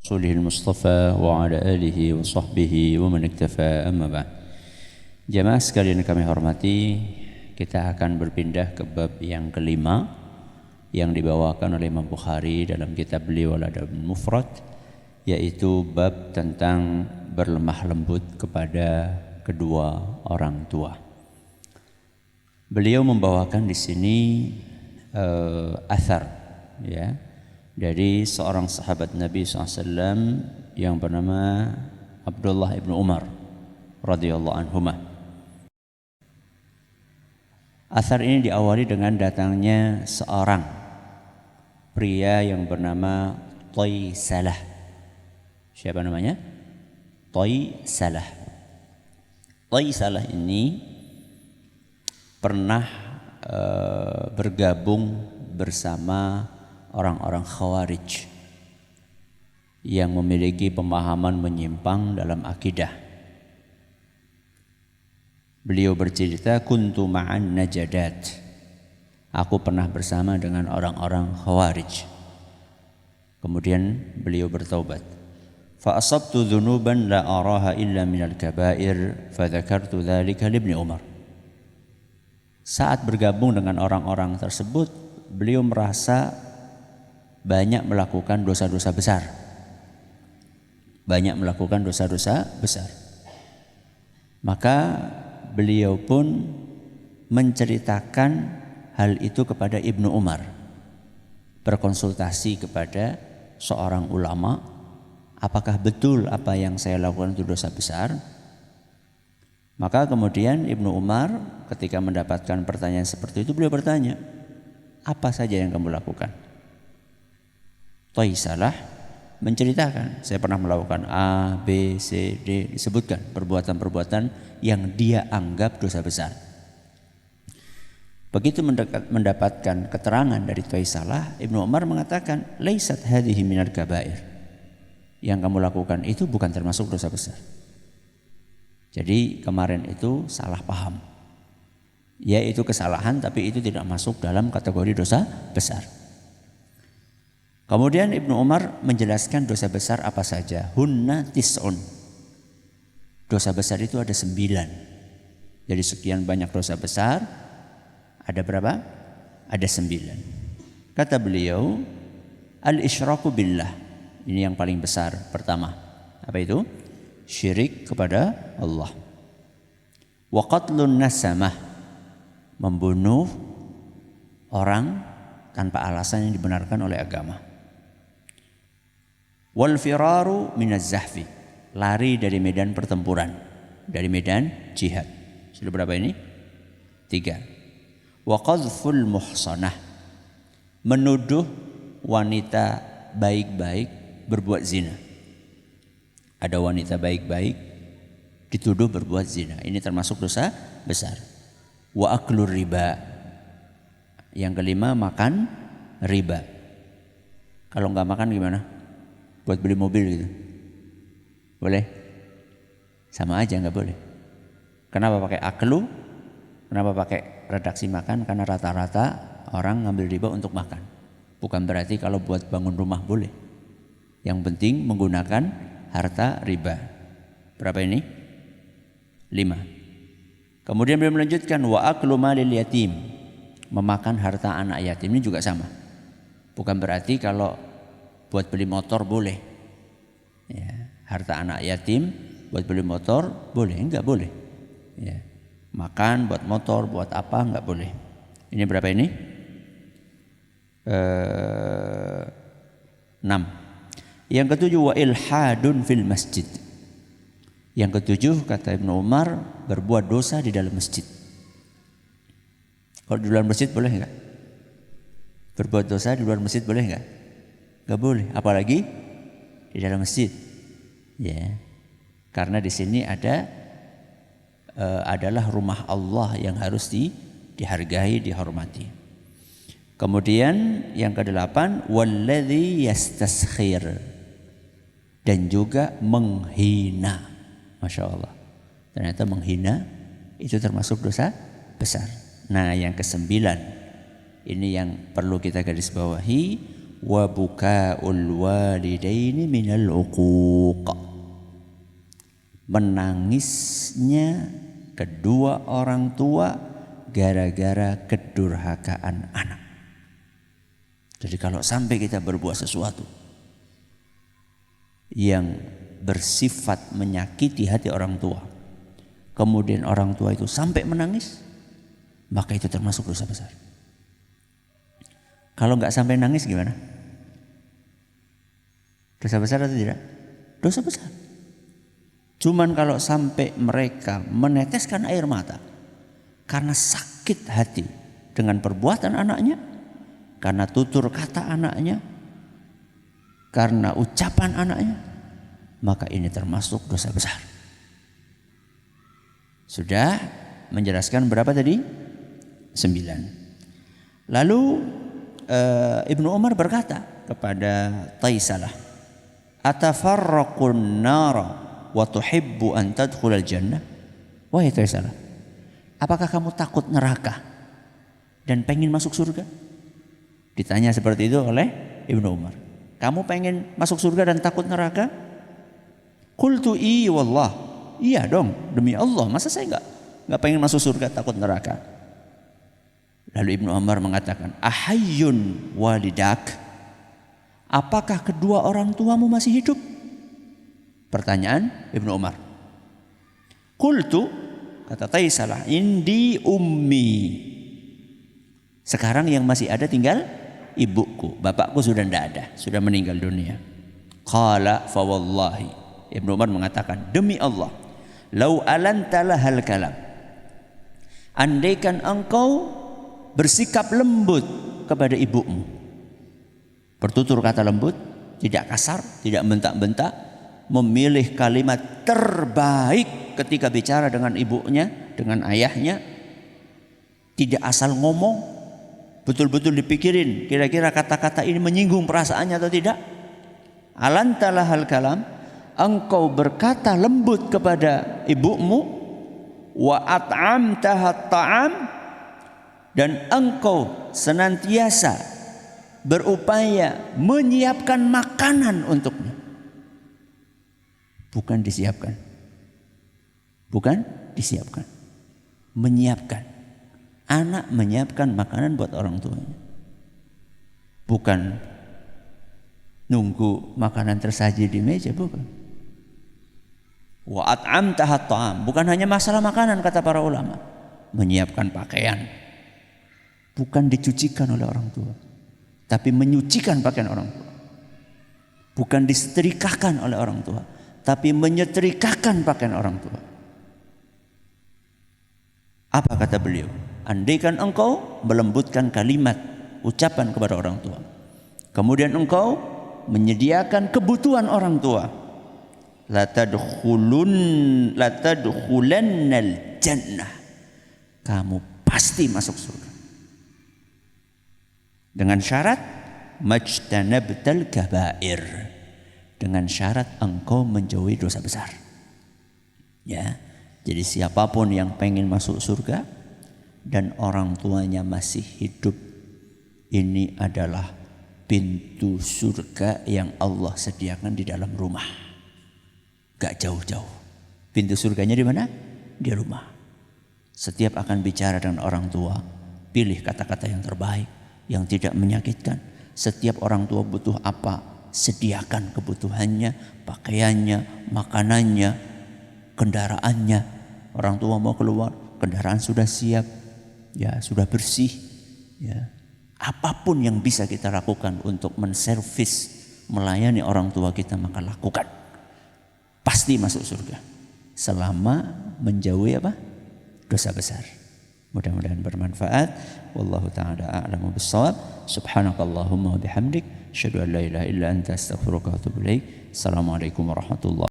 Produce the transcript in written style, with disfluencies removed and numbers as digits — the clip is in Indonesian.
Rasulil Mustafa wa ala alihi wa sahbihi wa man iktafa amma ba'd. Jamaah sekalian kami hormati, kita akan berpindah ke bab yang kelima yang dibawakan oleh Imam Bukhari dalam kitab beliau Al-Adabul Mufrad, yaitu bab tentang berlemah lembut kepada kedua orang tua. Beliau membawakan di sini athar, ya, dari seorang sahabat Nabi SAW yang bernama Abdullah ibn Umar radhiyallahu anhuma. Athar ini diawali dengan datangnya seorang pria yang bernama Thaysalah. Siapa namanya? Thaysalah. Thaysalah ini pernah bergabung bersama orang-orang Khawarij yang memiliki pemahaman menyimpang dalam akidah. Beliau bercerita, kuntu ma'an najadat. Aku pernah bersama dengan orang-orang Khawarij. Kemudian beliau bertaubat. Fa asabtu dzunuban la araha illa minal kabair, fa dzakartu dzalika li Ibnu Umar. Saat bergabung dengan orang-orang tersebut, beliau merasa banyak melakukan dosa-dosa besar. Banyak melakukan dosa-dosa besar. Maka beliau pun menceritakan hal itu kepada Ibnu Umar. Berkonsultasi kepada seorang ulama, apakah betul apa yang saya lakukan itu dosa besar? Maka kemudian Ibnu Umar ketika mendapatkan pertanyaan seperti itu, beliau bertanya, apa saja yang kamu lakukan? Thaysalah menceritakan, saya pernah melakukan A, B, C, D, disebutkan perbuatan-perbuatan yang dia anggap dosa besar. Begitu mendapatkan keterangan dari Thaysalah, Ibnu Umar mengatakan, laisat hadhihi minal kabair. Yang kamu lakukan itu bukan termasuk dosa besar. Jadi kemarin itu salah paham. Ya, itu kesalahan, tapi itu tidak masuk dalam kategori dosa besar. Kemudian Ibnu Umar menjelaskan dosa besar apa saja. Hunna tis'un. Dosa besar itu ada 9. Jadi sekian banyak dosa besar, ada berapa? Ada 9. Kata beliau, al-isyraku billah. Ini yang paling besar pertama. Apa itu? Syirik kepada Allah. Wa qatlun nasamah. Membunuh orang tanpa alasan yang dibenarkan oleh agama. Wal firaru minaz zahfi, lari dari medan pertempuran, dari medan jihad. Sudah berapa ini? 3. Wa qadhful muhsanah, menuduh wanita baik-baik berbuat zina. Ada wanita baik-baik dituduh berbuat zina. Ini termasuk dosa besar. Wa aklur riba. Yang kelima, makan riba. Kalau enggak makan gimana? Buat beli mobil gitu, boleh? Sama aja nggak boleh. Kenapa pakai aklu? Kenapa pakai redaksi makan? Karena rata-rata orang ngambil riba untuk makan. Bukan berarti kalau buat bangun rumah boleh. Yang penting menggunakan harta riba. Berapa ini? 5. Kemudian beliau melanjutkan, wa aklu malil yatim, memakan harta anak yatim. Ini juga sama. Bukan berarti kalau buat beli motor boleh, ya, harta anak yatim buat beli motor boleh, enggak boleh, ya. Makan buat motor, buat apa, enggak boleh. Ini berapa ini? 6. Yang ketujuh, wa ilhadun fil masjid. Yang ketujuh, kata Ibnu Umar, berbuat dosa di dalam masjid. Kalau di luar masjid boleh enggak? Berbuat dosa di luar masjid boleh enggak? Gak boleh, apalagi di dalam masjid, ya. Karena di sini adalah rumah Allah yang harus dihargai, dihormati. Kemudian yang ke-8, walladzi yastaskhir, dan juga menghina. Masya Allah, ternyata menghina itu termasuk dosa besar. Nah, yang ke-9 ini yang perlu kita garis bawahi, wa bukaul walidaini minal uquq. Menangisnya kedua orang tua gara-gara kedurhakaan anak. Jadi kalau sampai kita berbuat sesuatu yang bersifat menyakiti hati orang tua, kemudian orang tua itu sampai menangis, maka itu termasuk dosa besar. Kalau nggak sampai nangis gimana? Dosa besar atau tidak? Dosa besar. Cuman kalau sampai mereka meneteskan air mata karena sakit hati dengan perbuatan anaknya, karena tutur kata anaknya, karena ucapan anaknya, maka ini termasuk dosa besar. Sudah menjelaskan berapa tadi? 9. Lalu Ibnu Umar berkata kepada Taisalah, "Atafarraqun nara wa tuhibbu an tadkhulal jannah?" Wahai Taisalah, apakah kamu takut neraka dan pengen masuk surga? Ditanya seperti itu oleh Ibnu Umar. Kamu pengen masuk surga dan takut neraka? Qultu i wallah. Iya dong, demi Allah, masa saya enggak pengen masuk surga takut neraka? Lalu Ibnu Umar mengatakan, "Ahayyun walidak?" Apakah kedua orang tuamu masih hidup? Pertanyaan Ibnu Umar. Qultu, kata Taisalah, "Indi ummi." Sekarang yang masih ada tinggal ibuku, bapakku sudah tidak ada, sudah meninggal dunia. Qala fa wallahi, Ibnu Umar mengatakan, demi Allah, lau alanta lahal kalam, andaikan engkau bersikap lembut kepada ibumu, bertutur kata lembut, tidak kasar, tidak bentak-bentak, memilih kalimat terbaik ketika bicara dengan ibunya, dengan ayahnya, tidak asal ngomong, betul-betul dipikirin kira-kira kata-kata ini menyinggung perasaannya atau tidak. Alantalah hal kalam, engkau berkata lembut kepada ibumu, wa at'amtaha ta'am, dan engkau senantiasa berupaya menyiapkan makanan untuknya. Bukan disiapkan. Bukan disiapkan. Menyiapkan. Anak menyiapkan makanan buat orang tuanya. Bukan nunggu makanan tersaji di meja, bukan. Wa at'amtaha ta'am, bukan hanya masalah makanan kata para ulama. Menyiapkan pakaian. Bukan dicucikan oleh orang tua, tapi menyucikan pakaian orang tua. Bukan disetrikakan oleh orang tua, tapi menyetrikakan pakaian orang tua. Apa kata beliau? Andaikan engkau melembutkan kalimat ucapan kepada orang tua, kemudian engkau menyediakan kebutuhan orang tua, la tadkhulannal jannah, kamu pasti masuk surga. Dengan syarat majtanabtal kabair, dengan syarat engkau menjauhi dosa besar. Ya, jadi siapapun yang pengen masuk surga dan orang tuanya masih hidup, ini adalah pintu surga yang Allah sediakan di dalam rumah. Gak jauh-jauh. Pintu surganya di mana? Di rumah. Setiap akan bicara dengan orang tua, pilih kata-kata yang terbaik, yang tidak menyakitkan. Setiap orang tua butuh apa, sediakan kebutuhannya, pakaiannya, makanannya, kendaraannya. Orang tua mau keluar, kendaraan sudah siap, ya sudah bersih, ya. Apapun yang bisa kita lakukan untuk menservis, melayani orang tua kita, maka lakukan. Pasti masuk surga. Selama menjauhi apa? Dosa besar. Mudah-mudahan bermanfaat. Wallahu ta'ala a'lamu bis-shawab. Subhanakallahumma wa bihamdik, asyhadu an la ilaha illa anta, astaghfiruka wa atubu ilaik. Assalamualaikum warahmatullahi wabarakatuh.